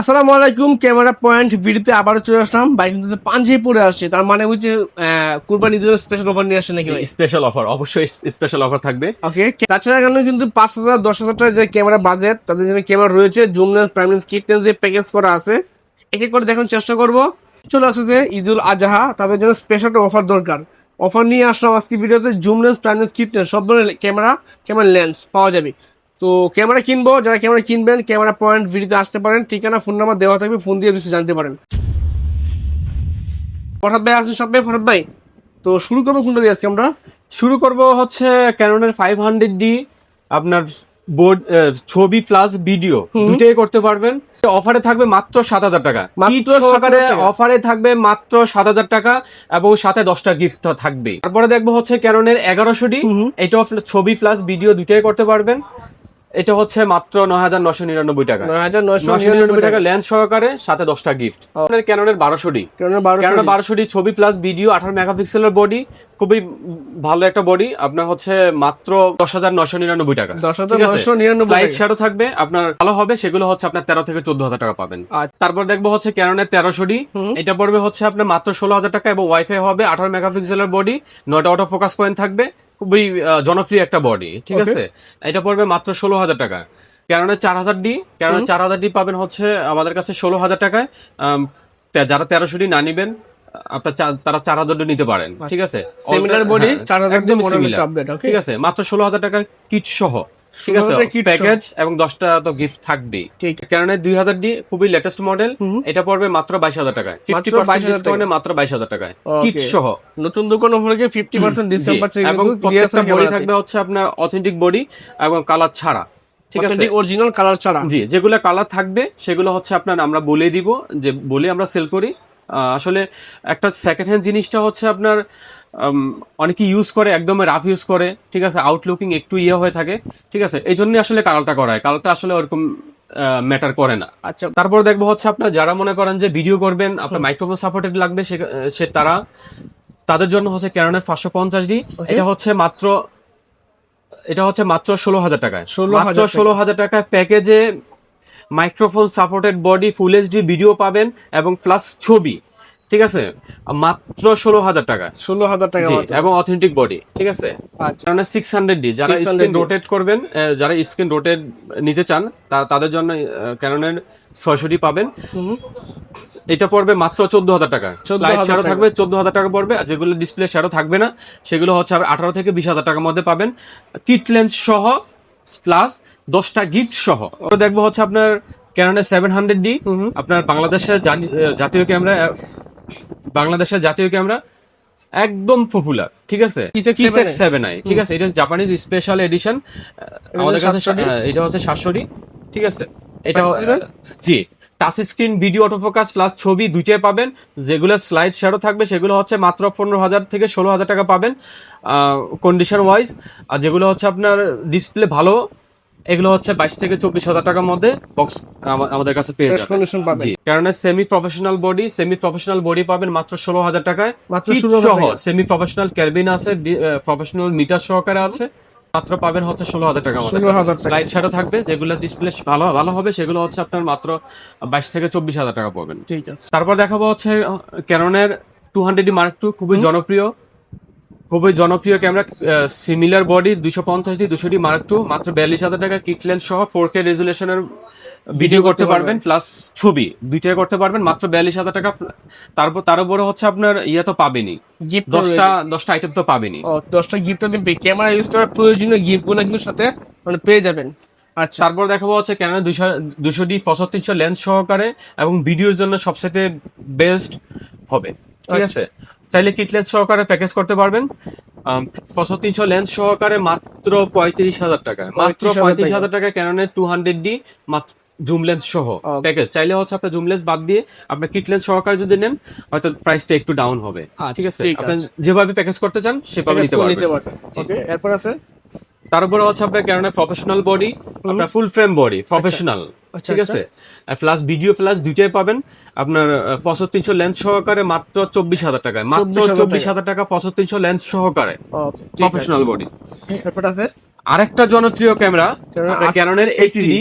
আসসালামু আলাইকুম। Camera point ভিডিওতে আবারও চলে আসলাম। বাইক কিন্তু পাঞ্জাবি পরে আসছে, তার মানে হচ্ছে কুরবানি ঈদের স্পেশাল অফার নিয়ে আসছে নাকি ভাই? স্পেশাল অফার, অবশ্যই স্পেশাল অফার থাকবে। ওকে, তাছাড়া এখানে কিন্তু 5,000 10,000 টাকা যে ক্যামেরা বাজেট, তাদের জন্য ক্যামেরা রয়েছে। Zoom lens, prime lens, kit lens যে প্যাকেজ করা আছে, এক এক করে দেখানোর চেষ্টা করবো। চলে আসছে ঈদুল আজহা, তাদের জন্য স্পেশাল অফার দরকার। অফার নিয়ে আসলাম আজকে ভিডিওতে। Zoom lens, prime lens, kit lens সব ধরনের ক্যামেরা লেন্স পাওয়া যাবে। তো ক্যামেরা কিনবো, যারা ক্যামেরা কিনবেন ক্যামেরা পয়েন্ট ভিডিওতে আসতে পারেন। ঠিকানা ফোন নাম্বার দেওয়া থাকবে, ফোন দিয়ে বেশি জানতে পারেন। ফরহাদ ভাই আছেন সব ভাই? ফরহাদ ভাই, তো শুরু করবো কোনটা দিয়ে আজকে আমরা? শুরু করব হচ্ছে ক্যাননের 500D। আপনার বোর্ড, ছবি প্লাস ভিডিও দুটোই করতে পারবেন। অফারে থাকবে মাত্র 7,000 টাকা। মাত্র 7,000 টাকা? অফারে থাকবে মাত্র 7,000 টাকা এবং সাথে 10টা গিফট থাকবে। তারপরে দেখবো হচ্ছে ক্যাননের 1100D। এটাও ছবি প্লাস ভিডিও দুটোই করতে পারবেন। এটা হচ্ছে মাত্র 9,999 টাকা। 9,999 টাকা লেন্স সহকারে, সাথে 10টা গিফট। ক্যাননের 1200D। ক্যাননের 1200D ছবি প্লাস ভিডিও, 18 মেগাপিক্সেলের বডি, খুবই ভালো একটা বডি। আপনার হচ্ছে মাত্র 10,999 টাকা। 10,999 স্লাইড শ্যাডো থাকবে, আপনার ভালো হবে। সেগুলো হচ্ছে আপনার 13 থেকে 14,000 টাকা পাবেন। তারপর দেখবো হচ্ছে ক্যাননের 1300D। এটা পড়বে হচ্ছে আপনার মাত্র 16,000 টাকা এবং ওয়াইফাই হবে, 18 মেগাপিক্সেলের বডি, 9টা অটো ফোকাস পয়েন্ট থাকবে, খুবই জনপ্রিয় একটা বডি। ঠিক আছে, এটা পড়বে মাত্র 16,000 টাকা। ক্যাননের 4,000D, ক্যাননের 4,000D পাবেন হচ্ছে আমাদের কাছে 16,000 টাকায়। যারা 1300D না নিবেন আপনার তারা 4,000D নিতে পারেন। ঠিক আছে, সিমিলার বডি, 4,000 একদম মডেল সিমিলার। আপডেট। ওকে, ঠিক আছে, মাত্র 16,000 টাকা কিট সহ। ঠিক আছে, প্যাকেজ এবং 10টা তো গিফট থাকবেই। ক্যাননের 2,000D খুবই লেটেস্ট মডেল, এটা পড়বে মাত্র 22,000 টাকায়। 50% ডিসকাউন্টে মাত্র 22,000 টাকায় কিট সহ। নতুন দোকান অফারে 50% ডিসকাউন্ট পাচ্ছে। এবং প্রত্যেকটা বডি থাকবে হচ্ছে আপনার অথেন্টিক বডি এবং কালার ছাড়া। ঠিক আছে, অরিজিনাল কালার ছাড়া। জি, যেগুলো কালার থাকবে সেগুলো হচ্ছে আপনার আমরা বলে দিব, যে বলে আমরা সেল করি। আসলে একটা সেকেন্ড হ্যান্ড জিনিসটা হচ্ছে আপনার অনেকে ইউজ করে, একদম রাফ ইউজ করে। ঠিক আছে, আউটলুকিং একটু হয়ে থাকে। ঠিক আছে, এই জন্যই আসলে কালারটা করা হয়। কালারটা আসলে ওরকম ম্যাটার করে না। আচ্ছা, তারপর দেখবো হচ্ছে আপনার যারা মনে করেন যে ভিডিও করবেন, আপনার মাইক্রোফোন সাপোর্টেড লাগবে, সে তাদের জন্য হচ্ছে ক্যাননের 550D। এটা হচ্ছে মাত্র 16,000 টাকায়। 16,000 টাকায় প্যাকেজে microphone supported body, full HD video পাবেন এবং প্লাস ছবি। ঠিক আছে, মাত্র 16,000 টাকা। 16,000 টাকা এবং অথেন্টিক বডি। ঠিক আছে, 600D যারা স্ক্রিন রোটেট করবেন, যারা স্ক্রিন রোটেট নিতে চান তাদের জন্য ক্যাননের 600D পাবেন। এটা পড়বে মাত্র 14,000 টাকা। স্লাইড শ্যাডো থাকবে 14,000 টাকা পড়বে, আর যেগুলো ডিসপ্লে শ্যাডো থাকবে না সেগুলো হচ্ছে 18 থেকে 20,000 টাকার মধ্যে পাবেন, কিট লেন্স সহ প্লাস 10টা গিফট সহ। দেখবো হচ্ছে আপনার ক্যাননের 700D। আপনার বাংলাদেশের জাতীয় ক্যামেরা একদম পপুলার। ঠিক আছে, P7i। ঠিক আছে, এটা জাপানিজ স্পেশাল এডিশন। আমাদের কাছে এটা হচ্ছে 700D। ঠিক আছে, এটা জি, touch screen, video, autofocus plus ছবি দুইটাই পাবেন। যেগুলো স্লাইড শ্যাডো থাকবে সেগুলো হচ্ছে মাত্র 15,000 থেকে 16,000 টাকা পাবেন কন্ডিশন ওয়াইজ। আর যেগুলো হচ্ছে আপনার ডিসপ্লে ভালো, এগুলো হচ্ছে 22 থেকে 24,000 টাকার মধ্যে বক্স আমাদের কাছে পেয়ে যাবেন। জি, কারণ সেমি প্রফেশনাল বডি পাবেন মাত্র 16,000 টাকায়। সেমি প্রফেশনাল ক্যাবিন আছে, প্রফেশনাল মিটার সহকারে আছে, মাত্র পাবেন হচ্ছে 16,000 টাকা। স্লাইড শ্যাডো থাকবে, যেগুলো ডিসপ্লে ভালো হবে সেগুলো হচ্ছে আপনার মাত্র 22 থেকে 24,000 টাকা পাবেন। ঠিক আছে, তারপর দেখাবো হচ্ছে ক্যাননের 200D Mark II, খুবই জনপ্রিয় camera, similar body, 250D 200D Mark II, মাত্র 42,000 টাকা। কিট লেন্স সহ 4K রেজুলেশনের ভিডিও করতে পারবেন, প্লাস ছবি দুইটাই করতে পারবেন, মাত্র 42,000 টাকা। তারপর তার উপরে হচ্ছে আপনার তো পাবেনি, 10টা আইটেম তো পাবেনি। 10টা গিফট ক্যামেরা ইউজ করার প্রয়োজনীয় গিফট গুলো কিন্তু সাথে মানে পেয়ে যাবেন। আচ্ছা, তারপর দেখাবো হচ্ছে ক্যানন 200D 6500 লেন্স সহকারে এবং ভিডিওর জন্য সবচেয়ে বেস্ট হবে। ঠিক আছে, চাইলে কিট লেন্স সহকারে প্যাকেজ করতে পারবেন। 6500 লেন্স সহকারে মাত্র 35,000 টাকা। মাত্র 35,000 টাকা ক্যাননের 200D মাত্র জুম লেন্স সহ প্যাকেজ। চাইলে হচ্ছে আপনার জুম লেন্স বাদ দিয়ে আপনার কিট লেন্স সহকারে যদি নেন, হয়তো প্রাইসটা একটু ডাউন হবে। ঠিক আছে, আপনি যেভাবে প্যাকেজ করতে চান সেভাবে নিতে পারবেন। ওকে, এরপর আছে তারপরে হচ্ছে আপনার ক্যাননের প্রফেশনাল বডি, আপনার ফুল ফ্রেম বডি প্রফেশনাল। ঠিক আছে, প্লাস ভিডিও প্লাস দুইটাই পাবেন আপনার 6500 লেন্স সহকারে মাত্র 24,000 টাকায়। মাত্র 24,000 টাকা 6500 লেন্স সহকারে প্রফেশনাল বডি। আরেকটা জনপ্রিয় ক্যামেরা ক্যাননের 80D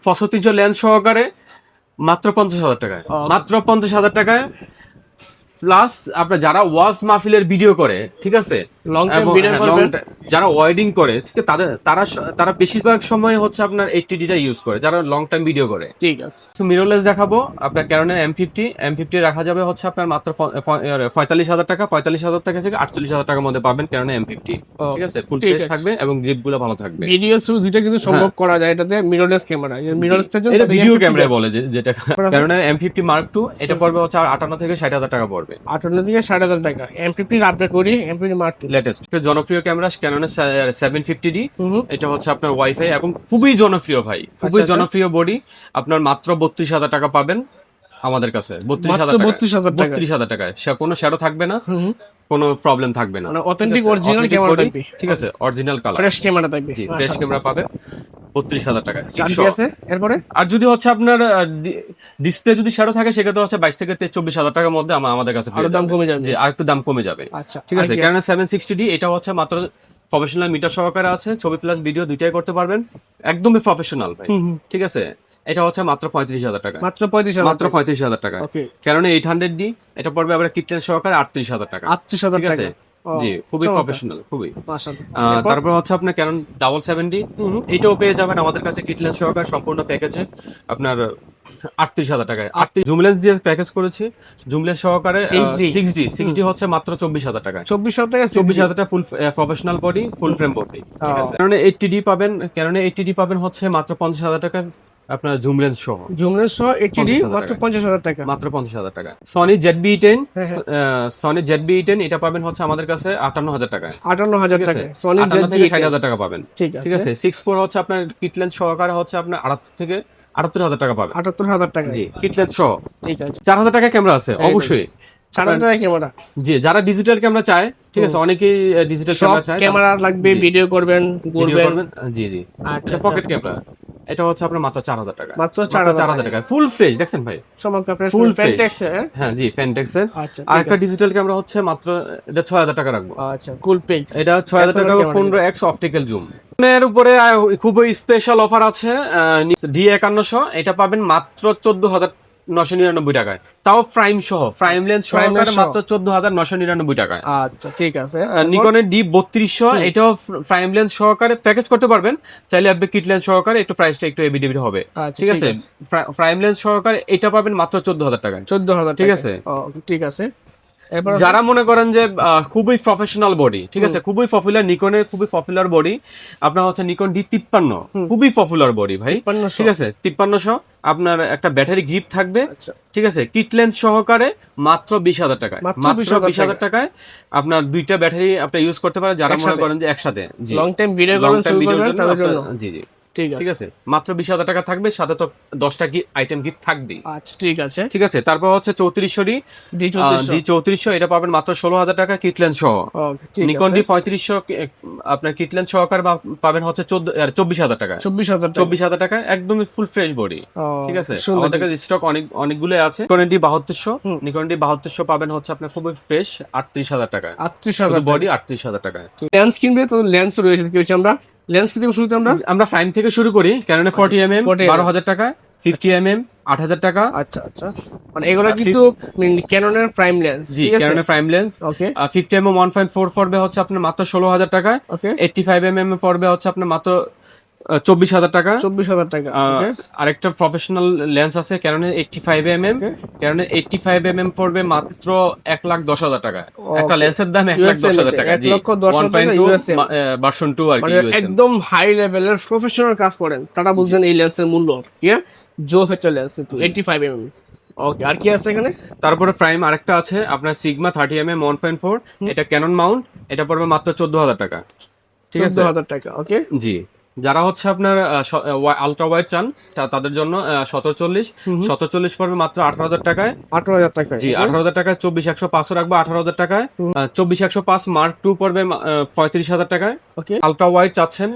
6500 লেন্স সহকারে মাত্র 50,000 টাকায়, ও। মাত্র 50,000 টাকায়। প্লাস আপনার যারা ওয়াজ মাহফিলের ভিডিও করে, ঠিক আছে, Long time এবং video হ্যাঁ, করবেন। যারা ওয়েডিং করে, ঠিক আছে, তারা বেশিরভাগ সময় হচ্ছে আপনার 80D ইউজ করে, যারা লং টাইম ভিডিও করে। ঠিক আছে। মিররলেস দেখাবো আপনার ক্যাননের M50 রাখা যাবে হচ্ছে আপনার মাত্র 45,000 টাকা, 45,000 টাকা থেকে 48,000 টাকার মধ্যে পাবেন ক্যাননের M50, ও, ঠিক আছে, ফুল ঠিক ফ্রেশ আছে। থাকবে এবং গ্রিপ গুলো ভালো থাকবে। ভিডিও থ্রু দুইটা কিন্তু সম্ভব করা যায় এটাতে, মিররলেস ক্যামেরা, মিররলেসের জন্য এটা ভিডিও M50 ক্যামেরায় আছে। বলে যেটা ক্যাননের M50 Mark II, এটা পড়বে হচ্ছে 58 থেকে 60,000 টাকা পড়বে। 58 থেকে 60,000 টাকা। M50 আপডেট করি, M50 Mark II। লেটেস্ট জনপ্রিয় ক্যামেরা ক্যাননের 750D, হুম। এটা হচ্ছে আপনার ওয়াইফাই এবং খুবই জনপ্রিয় ভাই, খুবই আচ্ছা। জনপ্রিয় বডি। আপনার মাত্র 32,000 টাকা পাবেন আমাদের কাছে, 32,000 মাত্র টাকা, 32,000 টাকা। 32,000 টাকায় কোনো শ্যাডো থাকবে না, কোনো প্রবলেম থাকবে না, মানে অথেন্টিক ঠিক আছে? অরিজিনাল Authentic ক্যামেরা body, থাকবে, ঠিক আছে, অরিজিনাল কালার, ফ্রেশ ক্যামেরা থাকবে। জি, ফ্রেশ ক্যামেরা পাবেন 32,000 টাকা। আর কি আছে এরপরে? আর যদি হচ্ছে আপনার ডিসপ্লে যদি শ্যাডো থাকে, সেক্ষেত্রে হচ্ছে 22 থেকে 24,000 টাকার মধ্যে আমাদের কাছে পেয়ে আরো দাম যাবেন। কমে যাবে। জি, আর একটু দাম কমে যাবে। আচ্ছা, ঠিক আছে, আর কি কারণ 760D এটা হচ্ছে মাত্র প্রফেশনাল মিটার সহকারে আছে, ছবি প্লাস ভিডিও দুইটাই করতে পারবেন, একদমই প্রফেশনাল ভাই, ঠিক আছে। এটা হচ্ছে মাত্র 35,000 টাকা, মাত্র 35,000 মাত্র 35,000 টাকা। ওকে। কারণ 800D এটা পড়বে আবার কিটলেন সহকারে 38,000 টাকা, 38,000 ঠিক আছে। টাকা। ও, জি, খুবই চমৎকার। প্রফেশনাল, খুবই। মাশাআল্লাহ। তারপর হচ্ছে আপনার ক্যানন 770, এটাও পেয়ে যাবেন আমাদের কাছে কিটলেন্স সহকারে সম্পূর্ণ প্যাকেজে আপনার 38,000 টাকায়। 38 জুম লেন্স দিয়ে প্যাকেজ করেছি, জুম লেন্স সহকারে 6D হচ্ছে মাত্র 24,000 টাকায়। 24,000 টাকা। 24,000 টাকা ফুল প্রফেশনাল বডি, ফুল ফ্রেম বডি, ঠিক আছে। কারণ 80D পাবেন, কারণ 80D পাবেন হচ্ছে মাত্র 50,000 টাকা আপনার জুম লেন্স সহ, জুম লেন্স সহ 80D 50,000 মাত্র টাকা। 50,000 টাকা। মাত্র 50,000 টাকা। সনি ZB-10, সনি ZB-10 এটা পাবেন হচ্ছে আমাদের কাছে 58,000 টাকায়, 58,000 ঠিক আছে? টাকা। সনি 58 থেকে ZB-10 60,000 টাকা পাবেন, ঠিক ঠিক আছে। আছে। 6.4 হচ্ছে আপনার কিট লেন্স সহকারে হচ্ছে আপনার 78 থেকে 78,000 টাকা পাবেন, 78,000 টাকা। জি, কিট লেন্স সহ। ঠিক আছে। 4,000 টাকা ক্যামেরা আছে অবশ্যই, 4,000 টাকা ক্যামেরা। জি, যারা ডিজিটাল ক্যামেরা চায়, ঠিক আছে, অনেকেই ডিজিটাল সব ক্যামেরা চায়, ক্যামেরা লাগবে, জি। ভিডিও করবেন, ভিডিও করবেন। করবেন, জি জি। আচ্ছা, পকেট ক্যামেরা এটা হচ্ছে আপনার মাত্র 4,000 টাকা, মাত্র 4,000 টাকা, ফুল ফ্রেশ, দেখছেন ভাই, চমৎকার ফ্রেশ ফুল ফ্রেশ। ফ্যান্টেক্স। হ্যাঁ জি, ফ্যানটেক্স এর। আচ্ছা, আর ঠিক একটা আছে। ডিজিটাল ক্যামেরা হচ্ছে মাত্র এটা 6,000 টাকা রাখবো, আচ্ছা, কুল পিক্স। এটা 6,000 টাকা, 15x অপটিক্যাল জুম। এর উপরে খুবই স্পেশাল অফার আছে, D5100 এটা পাবেন মাত্র 14,999 টাকায়, তাও প্রাইম সহ, প্রাইম লেন্স সহকারে সহ। মাত্র 14,999 টাকায়। আচ্ছা, ঠিক আছে। নিকনের D3200 এটাও প্রাইম লেন্স সহকারে প্যাকেজ করতে পারবেন, চাইলে আপনি কিট লেন্স সহকারে একটু প্রাইসটা একটু এবিডিবি হবে, আচ্ছা, ঠিক আছে। প্রাইম লেন্স সহকারে এটা পাবেন মাত্র 14,000 টাকায়, 14,000 ঠিক টাকা। আছে। ও, ঠিক আছে। এরপর যারা মনে করেন যে খুবই প্রফেশনাল বডি, ঠিক আছে, খুবই পপুলার, নিকনের খুবই পপুলার বডি আপনার হচ্ছে নিকন D53, খুবই পপুলার বডি ভাই, 5300 ঠিক আছে। 5300 আপনার একটা ব্যাটারি গ্রিপ থাকবে, আচ্ছা। ঠিক আছে, কিট লেন্স সহকারে মাত্র 20,000 টাকায়, মাত্র মাত্র 20,000 20,000 টাকায় আপনার দুইটা ব্যাটারি আপনি ইউজ করতে পারেন, যারা মনে একসাথে? করেন যে একসাথে, জি, লং টাইম ভিডিও লং করবেন, টাইম শুরু ভিডিওর করবেন জন্য তাদের জন্য। জি জি, ঠিক ঠিক আছে। আছে। মাত্র 20,000 টাকা থাকবে, সাথে তো 10টা আইটেম গিফট থাকবেই, আচ্ছা, ঠিক আছে। ঠিক আছে। তারপর হচ্ছে 3400 D3400 D3400 এটা পাবেন মাত্র 16,000 টাকা কিট লেন্স সহ। ওকে, ঠিক নিকন আছে। D3500 আপনার কিট লেন্স সহকারে পাবেন হচ্ছে 24,000 টাকা, 24,000 টাকা। 24,000 টাকা, একদমই ফুল ফ্রেশ বডি, ও, ঠিক আছে। সুন্দর। আমাদের কাছে স্টক অনেকগুলো আছে। নিকন D7200 পাবেন হচ্ছে আপনার খুবই ফ্রেশ 38,000 টাকায়, 38,000 বডি 38,000 টাকায়। লেন্স কিনবে তো লেন্স রয়েছে, কি হচ্ছে আমরা লেন্স কিনতে শুরুতে আমরা প্রাইম থেকে শুরু করি, ক্যাননে 40mm 40mm 12,000 টাকা, 50mm 8,000 টাকা, আচ্ছা আচ্ছা, মানে এগুলো কিন্তু ক্যাননের প্রাইম লেন্স, জি, ঠিক আছে। ক্যাননের প্রাইম লেন্স। ওকে 50mm 1.4 পড়বে হচ্ছে আপনার মাত্র 16,000 টাকায়, ওকে, 85mm পড়বে হচ্ছে আপনার মাত্র 24,000 টাকা। 24,000 টাকা। ওকে, আরেকটা প্রফেশনাল লেন্স আছে ক্যাননের 85mm, ক্যাননের 85mm পড়বে মাত্র 1,10,000 টাকা। একটা লেন্সের দাম 1,10,000 টাকা, জি, 1,10,000 টাকা 1.2 USM, ভার্সন 2 আর কি, মানে USM। একদম হাই লেভেলের প্রফেশনাল কাজ করেন তারা বুঝছেন এই লেন্সের মূল্য, ঠিক আছে। জোস একটা লেন্স কিন্তু 85mm। ওকে, আর কি আছে এখানে? তারপরে প্রাইম আরেকটা আছে আপনার সিগমা 30mm 1.4, এটা ক্যানন মাউন্ট, এটা পড়বে মাত্র 14,000 টাকা, ঠিক আছে। 14,000 টাকা। ওকে, জি, যারা হচ্ছে আপনার আলট্রা ওয়াইড চান তাদের জন্য 1740 পড়বে মাত্র 18,000 টাকায়, 18,000 টাকা। জি, 18,000 টাকায়। 24-105 রাখবো 18,000 টাকায়। 24-105 Mark II পড়বে 35,000 টাকায়। ওকে, আলট্রা ওয়াইড চাচ্ছেন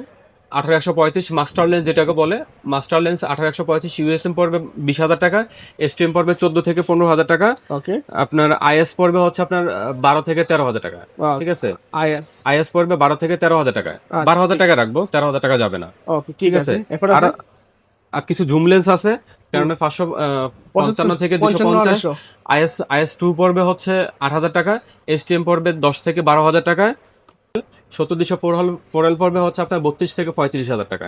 18-135 মাস্টার লেন্স যেটাকে বলে, মাস্টার লেন্স 18-135 ইউএসএম পড়বে 20,000 টাকা, এসটিএম পড়বে 14 থেকে 15,000 টাকা, ওকে, আপনার আইএস পড়বে হচ্ছে আপনার 12 থেকে 13,000 টাকা, ঠিক আছে। আইএস। আইএস পড়বে 12 থেকে 13,000 টাকা, 12,000 টাকা রাখবো, 13,000 টাকা যাবে না, ওকে, ঠিক আছে। এরপর আর আছে আর কিছু জুম লেন্স আছে কারণ 555 থেকে 250, IS2 পড়বে হচ্ছে 8,000 টাকা, STM পড়বে 10 থেকে 12,000 টাকা, 7200 4L পড়বে হচ্ছে আপনার 32 থেকে 35,000 টাকা।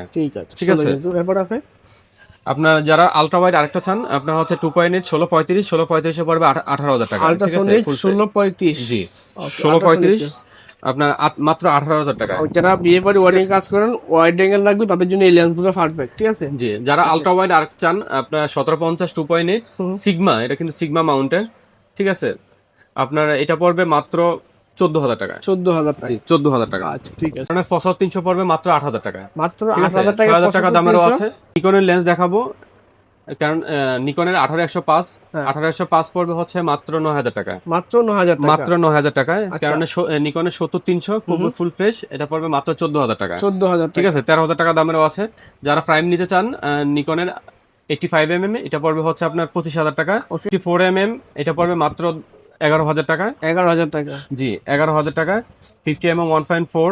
ঠিক আছে। এরপর আছে আপনার যারা আলট্রা ওয়াইড আরেকটা চান, আপনার হচ্ছে 2.8 1635 পড়বে 18,000 টাকা। আল্ট্রাসোনিক 1635, জি 1635 আপনার মাত্র 18,000 টাকা। যারা বিয়ে বাড়ি ওয়ার্ডিং কাজ করেন, ওয়াইড অ্যাঙ্গেল লাগবে, তাদের জন্য এই লেন্সগুলো পারফেক্ট। ঠিক আছে। জি যারা আলট্রা ওয়াইড আরেক চান, আপনার 1750 2.8 সিগমা, এটা কিন্তু সিগমা মাউন্টেন। ঠিক আছে। আপনার এটা পড়বে মাত্র 14,000 টাকা। 14,000 টাকা। 14,000 টাকা। আচ্ছা ঠিক আছে। মানে 300 পড়বে মাত্র 8,000 টাকা। মাত্র 8,000 টাকা। 6,000 টাকা দামেরও আছে। নিকনের লেন্স দেখাবো, কারণ নিকনের 18-105 18-105 পড়বে হচ্ছে মাত্র 9,000 টাকা। মাত্র 9,000 টাকা। মাত্র 9,000 টাকায়। কারণ নিকনের 70-300 খুব ফুল ফ্রেশ, এটা পড়বে মাত্র 14,000 টাকা। 14,000। ঠিক আছে। 13,000 টাকা দামেরও আছে। যারা প্রাইম নিতে চান, নিকনের 85mm এটা পড়বে হচ্ছে আপনার 25,000 টাকা। 54mm এটা পড়বে মাত্র 11,000 টাকা। 11,000 টাকা। জি 11,000 টাকা। 50mm 1.4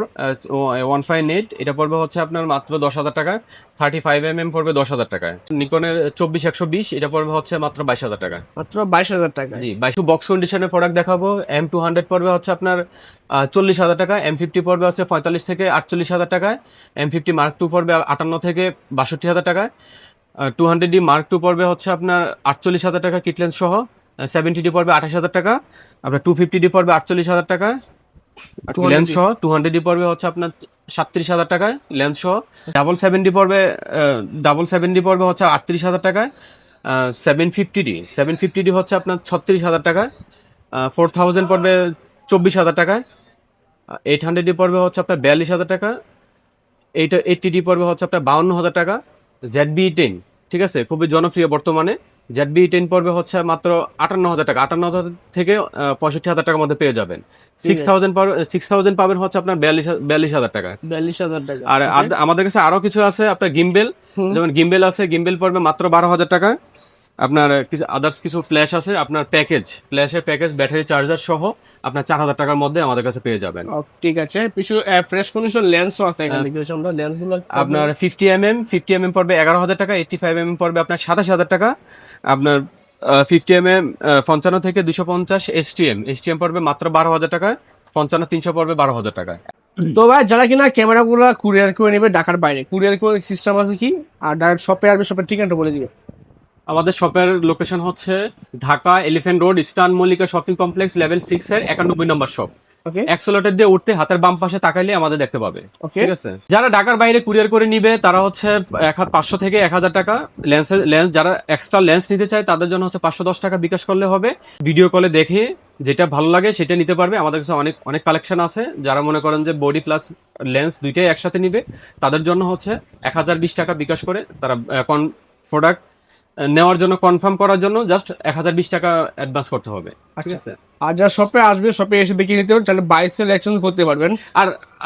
1.8 এটা পড়বে হচ্ছে আপনার মাত্র 10,000 টাকা। 35mm পড়বে 10,000 টাকা। নিকনের 24-120 এটা পড়বে হচ্ছে মাত্র 22,000 টাকা। মাত্র 22,000 টাকা। জি 22 বক্স কন্ডিশনের প্রোডাক্ট দেখাবো। M200 পড়বে হচ্ছে আপনার 40,000 টাকা। M50 পড়বে হচ্ছে 45 থেকে 48,000 টাকা। M50 Mark II পড়বে 58 থেকে 62,000 টাকা। 200D Mark II পড়বে হচ্ছে আপনার 48,000 টাকা কিটলেন্স সহ। 70D পড়বে 28,000 টাকা। আপনার 250D পড়বে 48,000 টাকা লেন্স সহ। 200D পড়বে হচ্ছে আপনার 37,000 টাকা লেন্স সহ। ডাবল 7D পড়বে হচ্ছে 38,000 টাকা। 750D হচ্ছে আপনার 36,000 টাকা। 4000 পড়বে 24,000 টাকা। 800D পড়বে হচ্ছে আপনার 42,000 টাকা। 80D পড়বে হচ্ছে আপনার 52,000 টাকা। ZB10 ঠিক আছে, খুবই জনপ্রিয় বর্তমানে। ZB10 পড়বে হচ্ছে মাত্র 58,000 টাকা। 58,000 থেকে 65,000 টাকার মধ্যে পেয়ে যাবেন। 6,000 পাবেন হচ্ছে আপনার 42,000 টাকা। 42,000 টাকা। আর আমাদের কাছে আরো কিছু আছে, আপনার গিম্বেল, যেমন গিম্বেল আছে, গিম্বেল পড়বে মাত্র 12,000 টাকা। আপনার কিছু আদার্স কিছু ফ্ল্যাশ আছে, আপনার ফ্ল্যাশের প্যাকেজ ব্যাটারি চার্জার সহ আপনার 4,000 টাকার মধ্যে আমাদের কাছে পেয়ে যাবেন। ঠিক আছে। কিছু ফ্রেশ কন্ডিশন লেন্সও আছে এখানে, দেখতে আমরা লেন্সগুলো। আপনার 50mm পড়বে 11,000 টাকা। 85mm পড়বে আপনার 27,000 টাকা। আপনার 50mm 55 থেকে 250 STM পড়বে মাত্র 12,000 টাকা। 55-300 পড়বে 12,000 টাকা। তো ভাই যারা কিনা ক্যামেরাগুলো কুরিয়ার করে নেবে ঢাকার বাইরে, কুরিয়ার করে সিস্টেম আছে কি? আর ডাইরেক্ট শপে আসবে, শপের ঠিকানাটা বলে দিবে। আমাদের শপের লোকেশন হচ্ছে Dhaka elephant road, eastern Mallika shopping complex, level 6 এর 91 নম্বর শপ। ওকে। এক্সেলেটর দিয়ে উঠতে হাতের বাম পাশে তাকাইলে আমাদের দেখতে পাবে। ওকে। ঠিক আছে। যারা ঢাকার বাইরে কুরিয়ার করে নিবে তারা হচ্ছে 500 থেকে 1,000 টাকা লেন্স। যারা এক্সট্রা লেন্স নিতে চায় তাদের জন্য হচ্ছে 510 টাকা বিকাশ করলে হবে। ভিডিও কলে দেখে যেটা ভালো লাগে সেটা নিতে পারবে। আমাদের কাছে অনেক কালেকশন আছে। যারা মনে করেন যে বডি প্লাস লেন্স দুইটাই একসাথে নিবে, তাদের জন্য হচ্ছে 1,020 টাকা বিকাশ করে তারা প্রোডাক্ট নেওয়ার জন্য, কনফার্ম করার জন্য জাস্ট 1,020 টাকা অ্যাডভান্স করতে হবে। ঠিক আছে। আর যা শপে আসবে, শপে এসে দেখিয়ে নিতে পারবেন, তাহলে বাই সেল এক্সচেঞ্জ করতে পারবেন।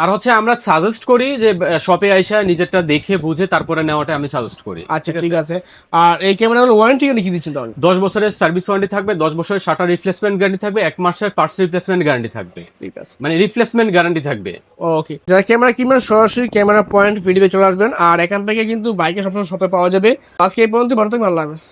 আর হচ্ছে আমরা সাজেস্ট করি যে শপে আইসা নিজেরটা দেখে বুঝে তারপরে নেওয়াটা আমি সাজেস্ট করি। আচ্ছা ঠিক আছে। আর এই ক্যামেরাগুলো ওয়ারেন্টি কি দিচ্ছেন তাহলে? 10 বছরের সার্ভিস ওয়ারেন্টি থাকবে, 10 বছরের শাটার রিপ্লেসমেন্ট গ্যারান্টি থাকবে, 1 মাসের পার্টস রিপ্লেসমেন্ট গ্যারান্টি থাকবে। ঠিক আছে। মানে রিপ্লেসমেন্ট গ্যারান্টি থাকবে। ওকে। যারা ক্যামেরা কিনবেন সরাসরি ক্যামেরা পয়েন্ট ভিডিও চলে আসবেন। আর এখান থেকে কিন্তু বাইকে সবসময় শপে পাওয়া যাবে। আজকে এই পর্যন্ত, ভালো থাকবেন, আল্লাহ হাফেজ।